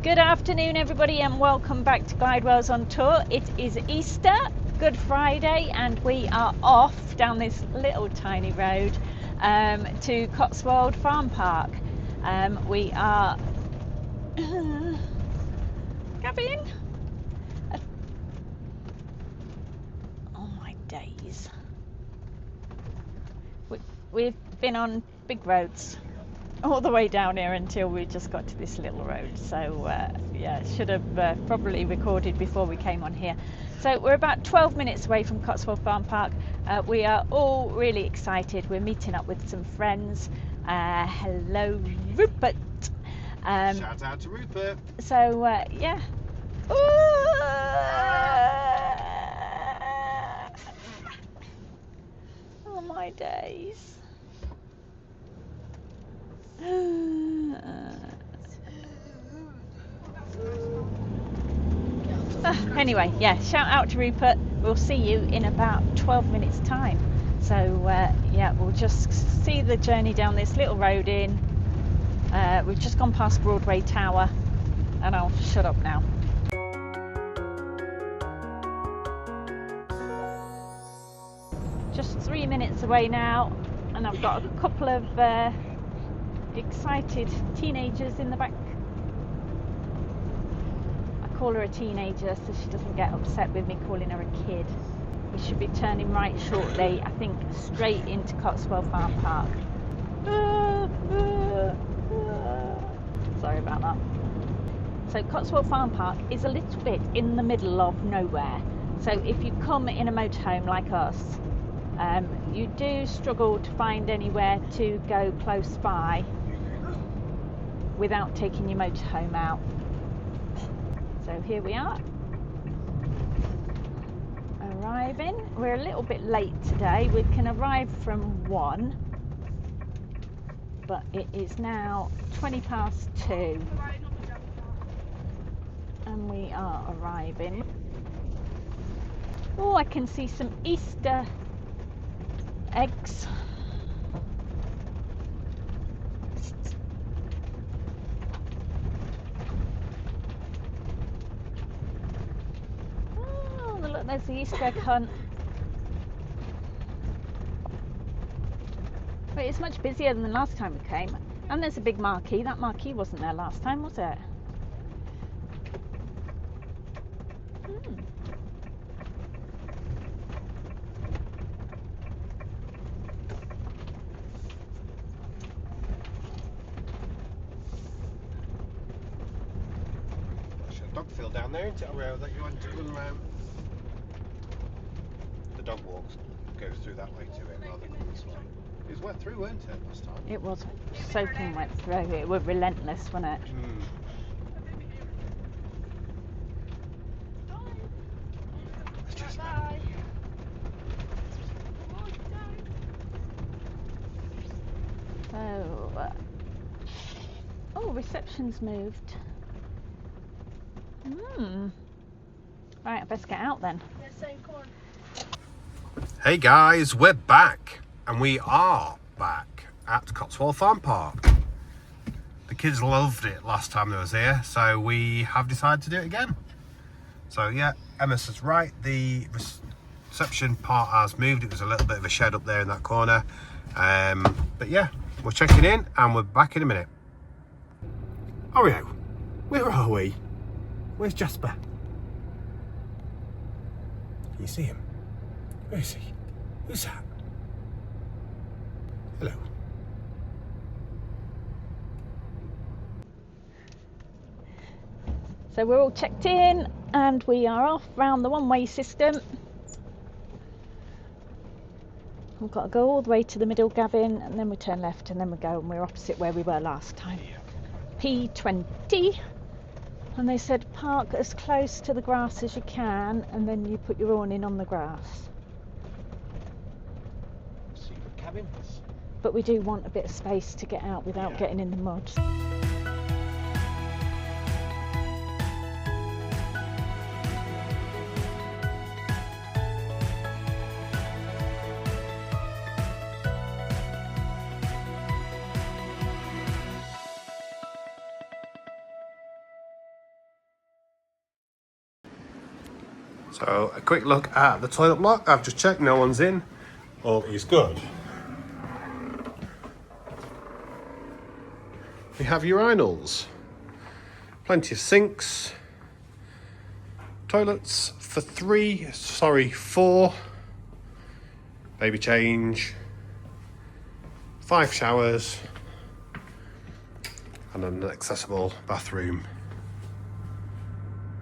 Good afternoon everybody and welcome back to Guide Wales on Tour. It is Easter, Good Friday, and we are off down this little tiny road to Cotswold Farm Park. We are Gavin? Oh my days. We've been on big roads all the way down here until we just got to this little road, so yeah, should have probably recorded before we came on here. So we're about 12 minutes away from Cotswold Farm Park. We are all really excited. We're meeting up with some friends. Hello Rupert. Shout out to Rupert. So yeah. Oh my days. Anyway, yeah, shout out to Rupert. We'll see you in about 12 minutes time. So yeah, we'll just see the journey down this little road in. We've just gone past Broadway Tower and I'll shut up now. Just 3 minutes away now, and I've got a couple of excited teenagers in the back. I call her a teenager so she doesn't get upset with me calling her a kid. We should be turning right shortly, I think straight into Cotswold Farm Park. Sorry about that. So Cotswold Farm Park is a little bit in the middle of nowhere. So if you come in a motorhome like us, you do struggle to find anywhere to go close by without taking your motorhome out. So here we are, arriving. We're a little bit late today. We can arrive from 1, but it is now 20 past 2 and we are arriving. Oh, I can see some Easter eggs. Oh, look, there's the Easter egg hunt. But it's much busier than the last time we came. And there's a big marquee. That marquee wasn't there last time, was it? Dog field down there, isn't it? A road that you want to run around. The dog walks goes through that way to it rather than this way. It was wet through, weren't it, last time? It was soaking wet through. It was relentless, wasn't it? So, oh, reception's moved. Right, I best get out then. Hey guys, we're back, and we are back at Cotswold Farm Park. The kids loved it last time they was here, so we have decided to do it again. So yeah, Emma says right, the reception part has moved. It was a little bit of a shed up there in that corner, but yeah, we're checking in and we're back in a minute. Oreo, where are we? Where's Jasper? Can you see him? Where is he? Who's that? Hello. So we're all checked in and we are off round the one-way system. We've got to go all the way to the middle, Gavin, and then we turn left and then we go, and we're opposite where we were last time. P20. And they said park as close to the grass as you can, and then you put your awning on the grass. Secret cabin. But we do want a bit of space to get out without getting in the mud. So a quick look at the toilet block. I've just checked, no one's in. All is good. We have urinals. Plenty of sinks. Toilets for 4. Baby change. 5 showers. And an accessible bathroom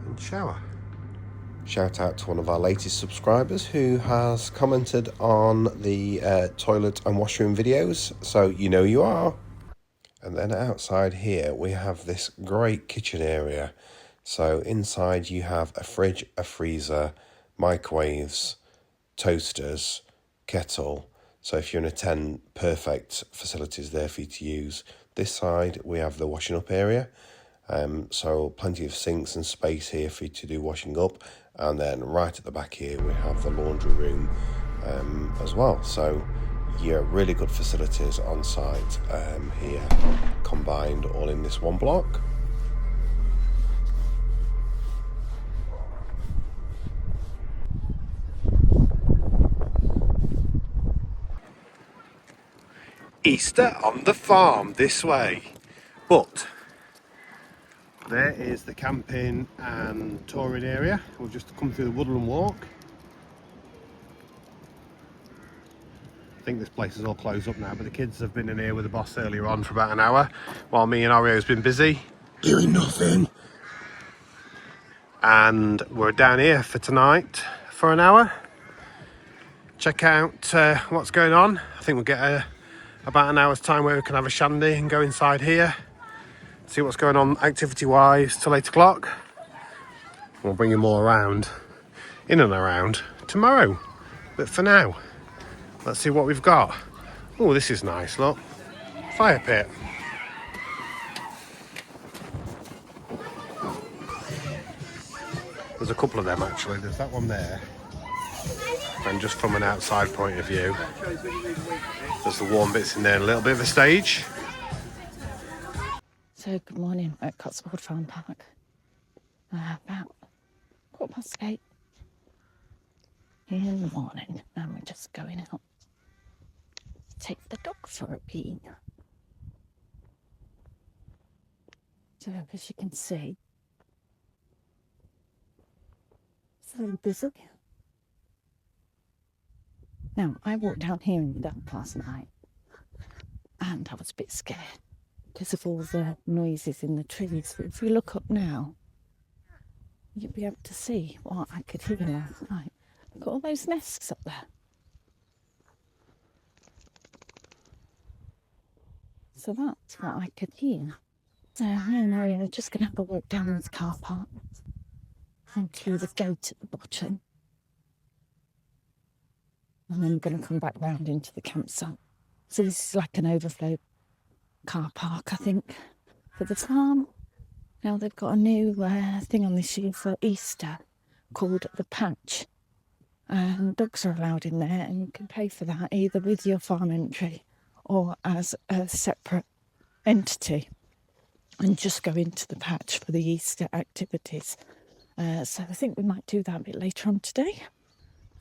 and shower. Shout out to one of our latest subscribers who has commented on the toilet and washroom videos, so you know you are. And then outside here we have this great kitchen area. So inside you have a fridge, a freezer, microwaves, toasters, kettle. So if you're in a tent, perfect facilities there for you to use. This side we have the washing up area. So plenty of sinks and space here for you to do washing up. And then right at the back here we have the laundry room as well. So yeah, really good facilities on site here, combined all in this one block. Easter on the farm this way, but there is the camping and touring area. We've just come through the woodland walk. I think this place is all closed up now, but the kids have been in here with the boss earlier on for about an hour, while me and Orio's been busy doing nothing. And we're down here for tonight for an hour. Check out what's going on. I think we'll get about an hour's time where we can have a shandy and go inside here. See what's going on activity-wise till 8 o'clock. We'll bring you more around, in and around, tomorrow. But for now, let's see what we've got. Oh, this is nice, look. Fire pit. There's a couple of them actually. There's that one there. And just from an outside point of view, there's the warm bits in there and a little bit of a stage. So good morning at Cotswold Farm Park. About 8:15 in the morning, and we're just going out to take the dog for a pee. So as you can see, it's very busy. Now, I walked down here in the dark last night and I was a bit scared because of all the noises in the trees. But if we look up now, you'll be able to see what I could hear last night. Look at all those nests up there. So that's what I could hear. So me and Maria are just going to have a walk down this car park and through the gate at the bottom. And then we're going to come back round into the campsite. So this is like an overflow car park, I think, for the farm. Now they've got a new thing on this year for Easter called the Patch. And dogs are allowed in there, and you can pay for that either with your farm entry or as a separate entity, and just go into the Patch for the Easter activities. So I think we might do that a bit later on today.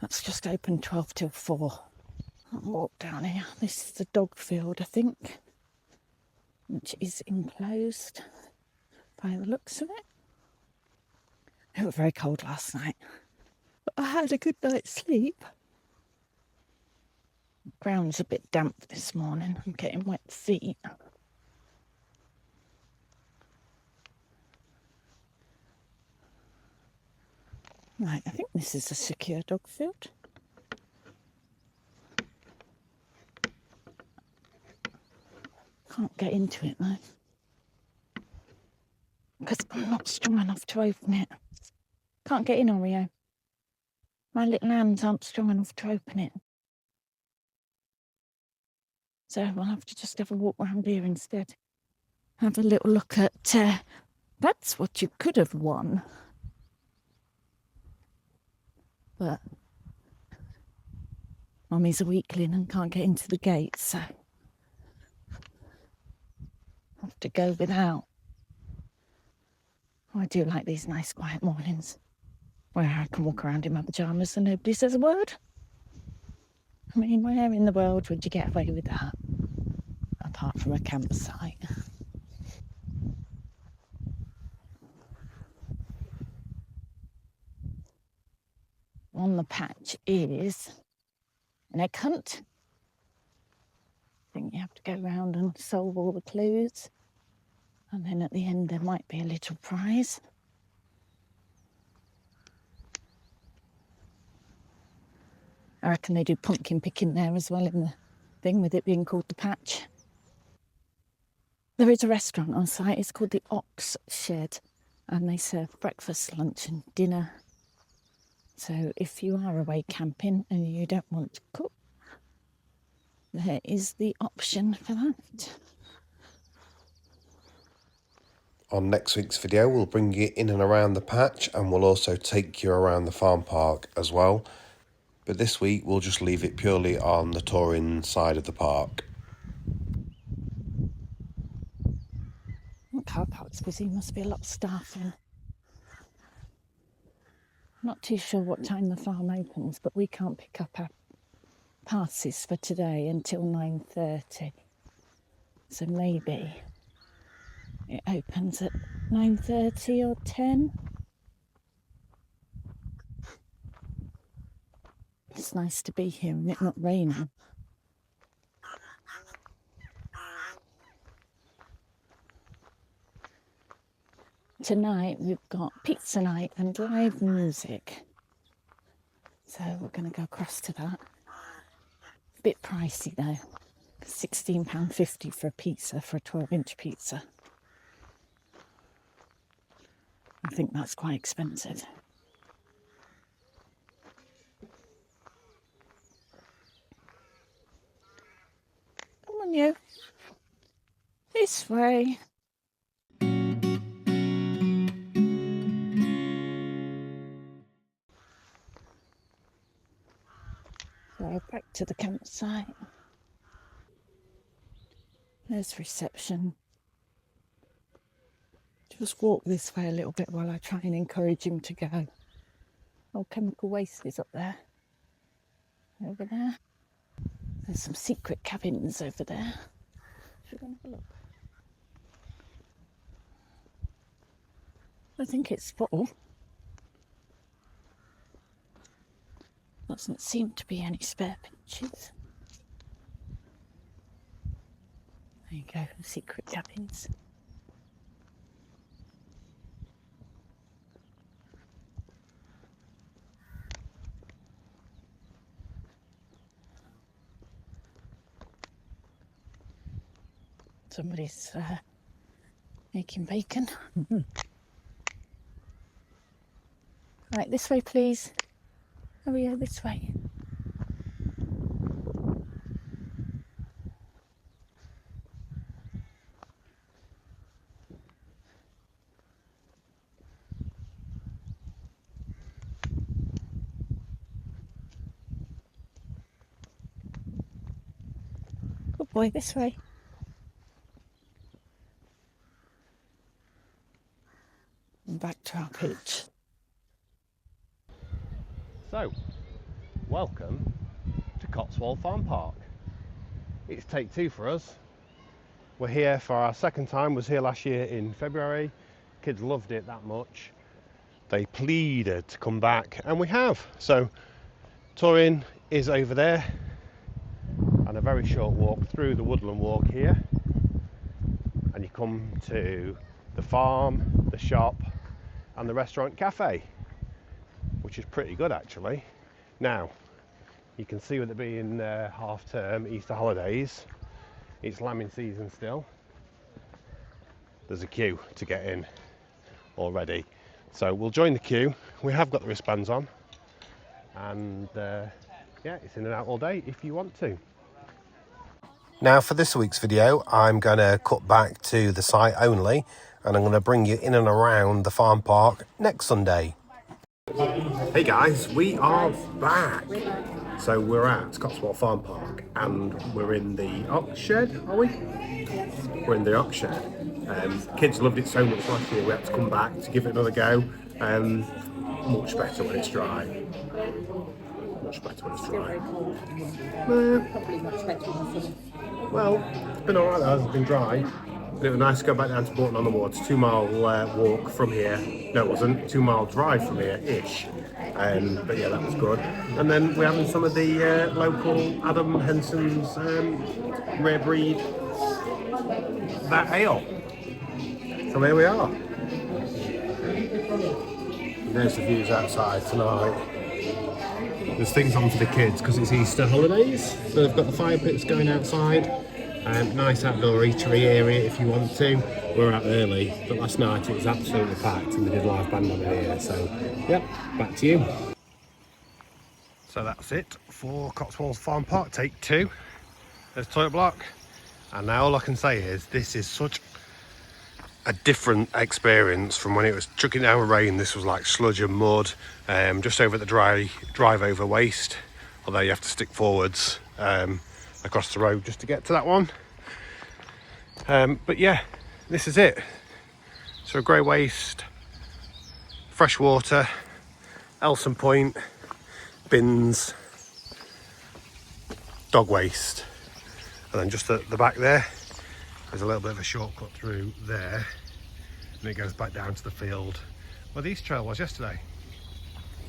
That's just open 12 till 4. I'll walk down here. This is the dog field, I think, which is enclosed by the looks of it. It was very cold last night, but I had a good night's sleep. The ground's a bit damp this morning. I'm getting wet feet. Right, I think this is a secure dog field. Can't get into it though, because I'm not strong enough to open it. Can't get in, Oreo. My little hands aren't strong enough to open it. So we'll have to just have a walk around here instead. Have a little look at, that's what you could have won. But Mummy's a weakling and can't get into the gate, so have to go without. Oh, I do like these nice quiet mornings. where I can walk around in my pyjamas and nobody says a word. I mean, where in the world would you get away with that? Apart from a campsite. On the patch is an egg hunt. I think you have to go around and solve all the clues. And then at the end there might be a little prize. I reckon they do pumpkin picking there as well in the thing, with it being called the patch. There is a restaurant on site, it's called the Ox Shed, and they serve breakfast, lunch and dinner. So if you are away camping and you don't want to cook, there is the option for that. On next week's video, we'll bring you in and around the patch, and we'll also take you around the farm park as well. But this week, we'll just leave it purely on the touring side of the park. The car park's busy, must be a lot of staff in. Not too sure what time the farm opens, but we can't pick up our passes for today until 9:30. So maybe it opens at 9:30 or 10. It's nice to be here and it not raining. Tonight we've got pizza night and live music. So we're going to go across to that. A bit pricey though. £16.50 for a pizza, for a 12-inch pizza. I think that's quite expensive. Come on you. This way. So back to the campsite. There's reception. Just walk this way a little bit while I try and encourage him to go. Oh, chemical waste is up there. Over there. There's some secret cabins over there. Should we go and have a look? I think it's full. Doesn't seem to be any spare benches. There you go, the secret cabins. Somebody's making bacon. Right, this way please. Oh yeah, this way. Good boy, this way. And back to our pitch. So, welcome to Cotswold Farm Park. It's take two for us. We're here for our second time. Was here last year in February. Kids loved it that much. They pleaded to come back, and we have. So, touring is over there, and a very short walk through the woodland walk here, and you come to the farm, the shop, and the restaurant cafe, which is pretty good actually. Now, you can see with it being half term, Easter holidays, it's lambing season still. There's a queue to get in already. So we'll join the queue. We have got the wristbands on, and yeah, it's in and out all day if you want to. Now for this week's video, I'm going to cut back to the site only, and I'm going to bring you in and around the farm park next Sunday. Hey guys, we are back. So we're at Cotswold Farm Park, and we're in the ox shed, are we? We're in the ox shed. Kids loved it so much last year, we had to come back to give it another go. much better when it's dry. Much better when it's Still dry. very cold. Probably much better than sunny. Well, it's been alright though, it's been dry. And it was nice to go back down to Bolton on the Water. 2 mile walk from here. No, it wasn't. 2 mile drive from here-ish. But yeah, that was good. And then we're having some of the local Adam Henson's rare breed, that ale. So there we are. And there's the views outside tonight. There's things on for the kids because it's Easter holidays. So they've got the fire pits going outside. Nice outdoor eatery area if you want to. We're out early, but last night it was absolutely packed and they did live band over here. So, yep, back to you. So that's it for Cotswold Farm Park, take 2. There's toilet block. And now all I can say is this is such a different experience from when it was chucking down with rain. This was like sludge and mud, just over at the drive over waste, although you have to stick forwards across the road just to get to that one. But yeah, this is it. So grey waste, fresh water, Elson Point, bins, dog waste, and then just at the back there there's a little bit of a shortcut through there, and it goes back down to the field where the East Trail was yesterday.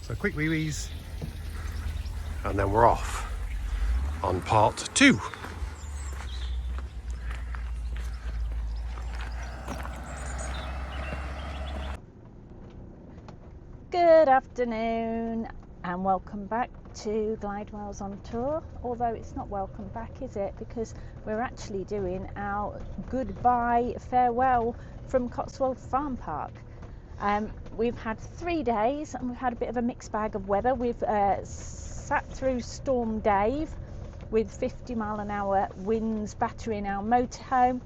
So quick wee-wees, and then we're off on part 2. Good afternoon and welcome back to Glidewells on Tour, although it's not welcome back, is it, because we're actually doing our goodbye farewell from Cotswold Farm Park. We've had 3 days and we've had a bit of a mixed bag of weather. We've sat through Storm Dave with 50-mile-an-hour winds battering our motorhome,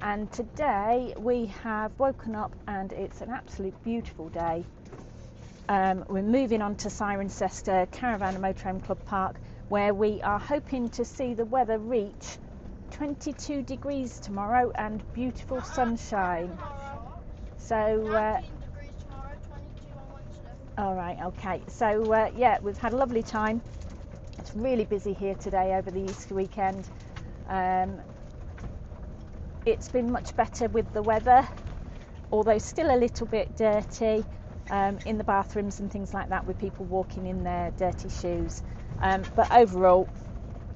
and today we have woken up and it's an absolute beautiful day. We're moving on to Cirencester Caravan and Motorhome Club Park, where we are hoping to see the weather reach 22 degrees tomorrow and beautiful sunshine. So 19 degrees tomorrow, 22 on Wednesday. all right, okay, so yeah, we've had a lovely time. It's really busy here today over the Easter weekend. It's been much better with the weather, although still a little bit dirty in the bathrooms and things like that, with people walking in their dirty shoes. But overall,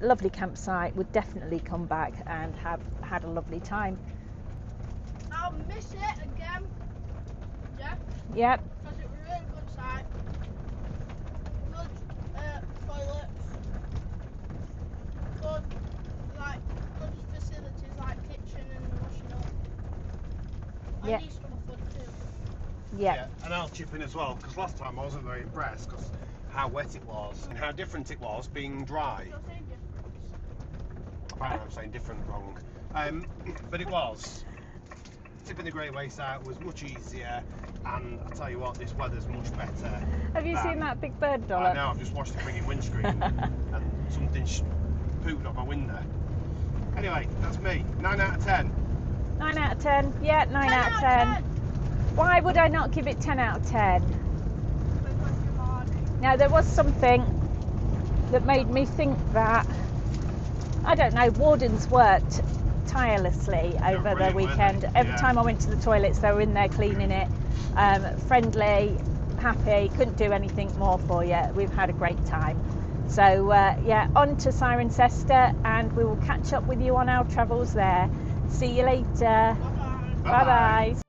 lovely campsite. Would definitely come back and have had a lovely time. I'll miss it again. Yeah, Yep. because it was a really good site. Good toilets. Good facilities like kitchen and washing up. And Yeah. useful food too. Yep. And I'll chip in as well, because last time I wasn't very impressed because how wet it was and how different it was being dry. So same difference. Apparently I'm saying different wrong. But it was. Tipping the grey waste out was much easier, and I tell you what, this weather's much better. Have you seen that big bird dollop? I know, I've just watched the frigging windscreen and something pooped off my window. Anyway, that's me. 9 out of 10. 9 out of 10. Yeah, 9 out of 10. Why would I not give it 10 out of 10? Because you're hardy. Now, there was something that made me think that, I don't know, wardens worked tirelessly over the brilliant, weekend. weren't they? Every Yeah. time I went to the toilets, they were in there cleaning it. Friendly, happy, couldn't do anything more for you. We've had a great time. So yeah, on to Cirencester, and we will catch up with you on our travels there. See you later. Bye-bye. Bye bye.